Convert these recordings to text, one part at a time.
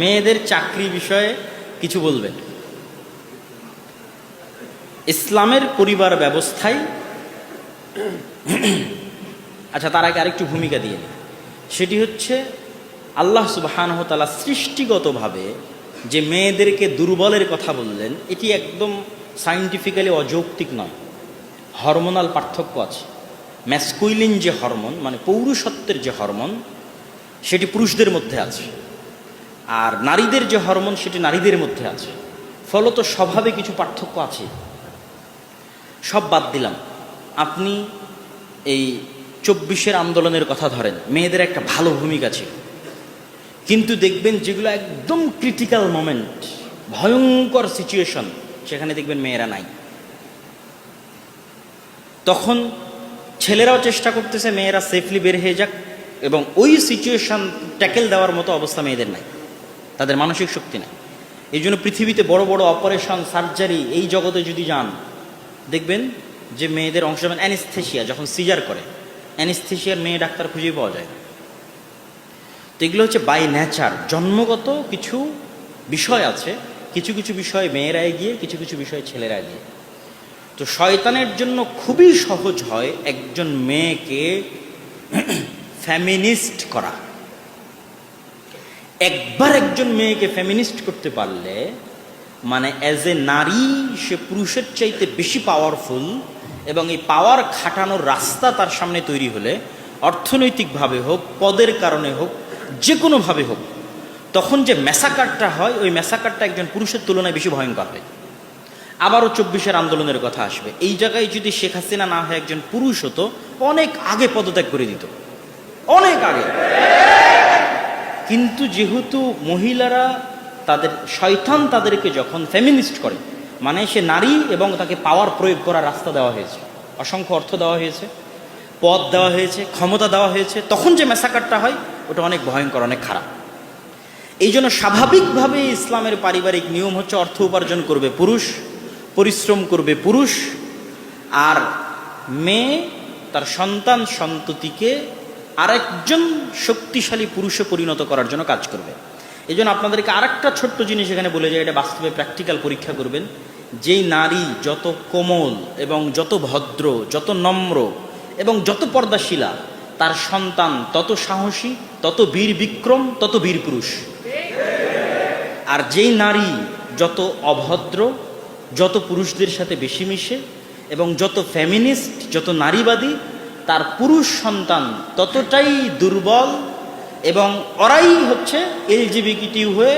মেয়েদের চাকরি বিষয়ে কিছু বলবেন। ইসলামের পরিবার ব্যবস্থায় আচ্ছা, তার আগে আরেকটু ভূমিকা দিয়ে নিই। সেটি হচ্ছে আল্লাহ সুবহানাহু ওয়া তাআলা সৃষ্টিগতভাবে যে মেয়েদেরকে দুর্বলের কথা বললেন, এটি একদম সায়েন্টিফিক্যালি অযৌক্তিক নয়। হরমোনাল পার্থক্য আছে। ম্যাসকুইলিন যে হরমোন, মানে পৌরুষত্বের যে হরমোন, সেটি পুরুষদের মধ্যে আছে, আর নারীদের যে হরমোন সেটি নারীদের মধ্যে আছে। ফলত স্বভাবে কিছু পার্থক্য আছে। সব বাদ দিলাম, আপনি এই 24-এর আন্দোলনের কথা ধরেন, মেয়েদের একটা ভালো ভূমিকা ছিল, কিন্তু দেখবেন যেগুলো একদম ক্রিটিক্যাল মোমেন্ট, ভয়ঙ্কর সিচুয়েশন, সেখানে দেখবেন মেয়েরা নাই। তখন ছেলেরাও চেষ্টা করতেছে মেয়েরা সেফলি বের হয়ে যাক, এবং ওই সিচুয়েশন ট্যাকেল দেওয়ার মতো অবস্থা মেয়েদের নাই, তাদের মানসিক শক্তি নাই। এই জন্য পৃথিবীতে বড় বড় অপারেশন, সার্জারি, এই জগতে যদি যান, দেখবেন যে মেয়েদের অংশ, যেমন অ্যানেস্থেশিয়া, যখন সিজার করে অ্যানেস্থেশিয়ার মেয়ে ডাক্তার খুঁজেই পাওয়া যায় না। তো এগুলো হচ্ছে বাই নেচার, জন্মগত কিছু বিষয় আছে। কিছু কিছু বিষয় মেয়েরা এগিয়ে, কিছু কিছু বিষয় ছেলেরা এগিয়ে। তো শয়তানের জন্য খুবই সহজ হয় একজন মেয়েকে ফেমিনিস্ট করা। একবার একজন মেয়েকে ফেমিনিস্ট করতে পারলে, মানে অ্যাজ এ নারী সে পুরুষের চাইতে বেশি পাওয়ারফুল, এবং এই পাওয়ার খাটানোর রাস্তা তার সামনে তৈরি হলে, অর্থনৈতিকভাবে হোক, পদের কারণে হোক, যে কোনোভাবে হোক, তখন যে ম্যাসাকারটা হয়, ওই ম্যাসাকারটা একজন পুরুষের তুলনায় বেশি ভয়ঙ্কর হয়। আবারও 24-এর আন্দোলনের কথা আসবে। এই জায়গায় যদি শেখ হাসিনা না হয় একজন পুরুষ হতো, অনেক আগে পদত্যাগ করে দিত, অনেক আগে। কিন্তু যেহেতু মহিলারা, তাদের শয়তান তাদেরকে যখন ফেমিনিস্ট করে, মানে সে নারী এবং তাকে পাওয়ার প্রয়োগ করার রাস্তা দেওয়া হয়েছে, অসংখ্য অর্থ দেওয়া হয়েছে, পদ দেওয়া হয়েছে, ক্ষমতা দেওয়া হয়েছে, তখন যে ম্যাসাকারটা হয় ওটা অনেক ভয়ঙ্কর, অনেক খারাপ। এই জন্য স্বাভাবিকভাবে ইসলামের পারিবারিক নিয়ম হচ্ছে অর্থ উপার্জন করবে পুরুষ, পরিশ্রম করবে পুরুষ, আর মেয়ে তার সন্তান সন্ততিকে আরেকজন শক্তিশালী পুরুষে পরিণত করার জন্য কাজ করবে। এই জন্য আপনাদেরকে আরেকটা ছোট্ট জিনিস এখানে বলে যায়, এটা বাস্তবে প্র্যাকটিক্যাল পরীক্ষা করবেন। যেই নারী যত কোমল এবং যত ভদ্র, যত নম্র এবং যত পর্দাশীলা, তার সন্তান তত সাহসী, তত বীর বিক্রম, তত বীর পুরুষ। আর যেই নারী যত অভদ্র, যত পুরুষদের সাথে বেশি মিশে এবং যত ফেমিনিস্ট, যত নারীবাদী, তার পুরুষ সন্তান ততটাই দুর্বল, এবং ওরাই হচ্ছে এলজিবিটি হয়ে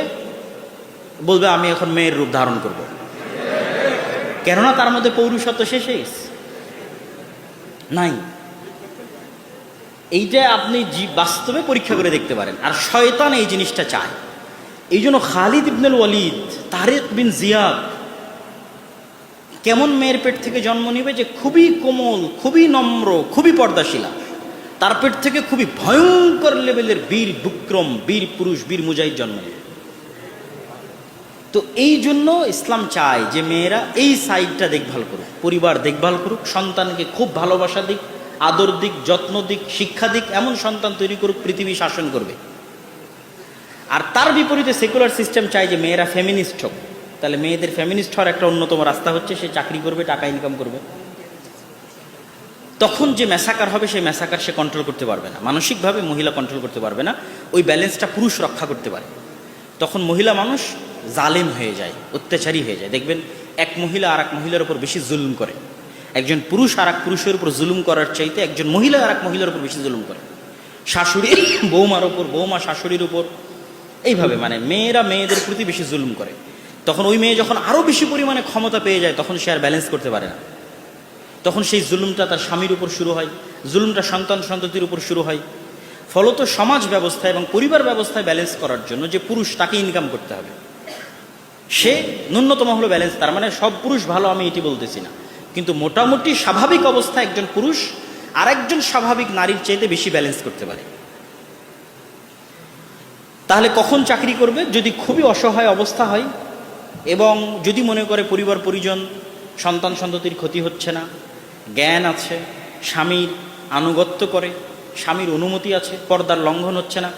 বলবে আমি এখন মেয়ের রূপ ধারণ করব, কেননা তার মধ্যে পৌরুষত্ব শেষে নাই। এইটা আপনি বাস্তবে পরীক্ষা করে দেখতে পারেন। আর শয়তান এই জিনিসটা চায়। এই জন্য খালিদ ইবনুল ওয়ালিদ, তারেক বিন জিয়াদ কেমন মেয়ের পেট থেকে জন্ম নিবে, যে খুবই কোমল, খুবই নম্র, খুবই পর্দাশীলা, তার পেট থেকে খুবই ভয়ঙ্কর লেভেলের বীর বিক্রম, বীর পুরুষ, বীর মুজাহিদ জন্ম নেবে। তো এই জন্য ইসলাম চায় যে মেয়েরা এই সাইডটা দেখভাল করুক, পরিবার দেখভাল করুক, সন্তানকে খুব ভালোবাসা দিক, আদর দিক, যত্ন দিক, শিক্ষা দিক, এমন সন্তান তৈরি করুক পৃথিবী শাসন করবে। আর তার বিপরীতে সেকুলার সিস্টেম চায় যে মেয়েরা ফেমিনিস্ট হোক। তাহলে মেয়েদের ফেমিনিস্ট হওয়ার একটা অন্যতম রাস্তা হচ্ছে সে চাকরি করবে, টাকা ইনকাম করবে। তখন যে ম্যাসাকার হবে, সেই ম্যাসাকার সে কন্ট্রোল করতে পারবে না, মানসিকভাবে মহিলা কন্ট্রোল করতে পারবে না, ওই ব্যালেন্সটা পুরুষ রক্ষা করতে পারে। তখন মহিলা মানুষ জালেম হয়ে যায়, অত্যাচারী হয়ে যায়। দেখবেন এক মহিলা আর এক মহিলার উপর বেশি জুলুম করে, একজন পুরুষ আর এক পুরুষের উপর জুলুম করার চাইতে একজন মহিলা আর এক মহিলার উপর বেশি জুলুম করে, শাশুড়ি বৌমার উপর, বৌমা শাশুড়ির উপর, এইভাবে মানে মেয়েরা মেয়েদের প্রতি বেশি জুলুম করে। তখন ওই মেয়ে যখন আরও বেশি পরিমাণে ক্ষমতা পেয়ে যায়, তখন সে আর ব্যালেন্স করতে পারে না। তখন সেই জুলুমটা তার স্বামীর উপর শুরু হয়, জুলুমটা সন্তান সন্ততির উপর শুরু হয়। ফলত সমাজ ব্যবস্থা এবং পরিবার ব্যবস্থায় ব্যালেন্স করার জন্য যে পুরুষ, তাকে ইনকাম করতে হবে, সে ন্যূনতম হলো ব্যালেন্স। তার মানে সব পুরুষ ভালো আমি এটি বলতেছি না, কিন্তু মোটামুটি স্বাভাবিক অবস্থায় একজন পুরুষ আরেকজন স্বাভাবিক নারীর চাইতে বেশি ব্যালেন্স করতে পারে। তাহলে কখন চাকরি করবে? যদি খুবই অসহায় অবস্থা হয় এবং যদি মনে করে পরিবার পরিজন, সন্তান সন্ততির ক্ষতি হচ্ছে না, জ্ঞান আছে, স্বামীর আনুগত্য করে, স্বামীর অনুমতি আছে, পর্দার লঙ্ঘন হচ্ছে না,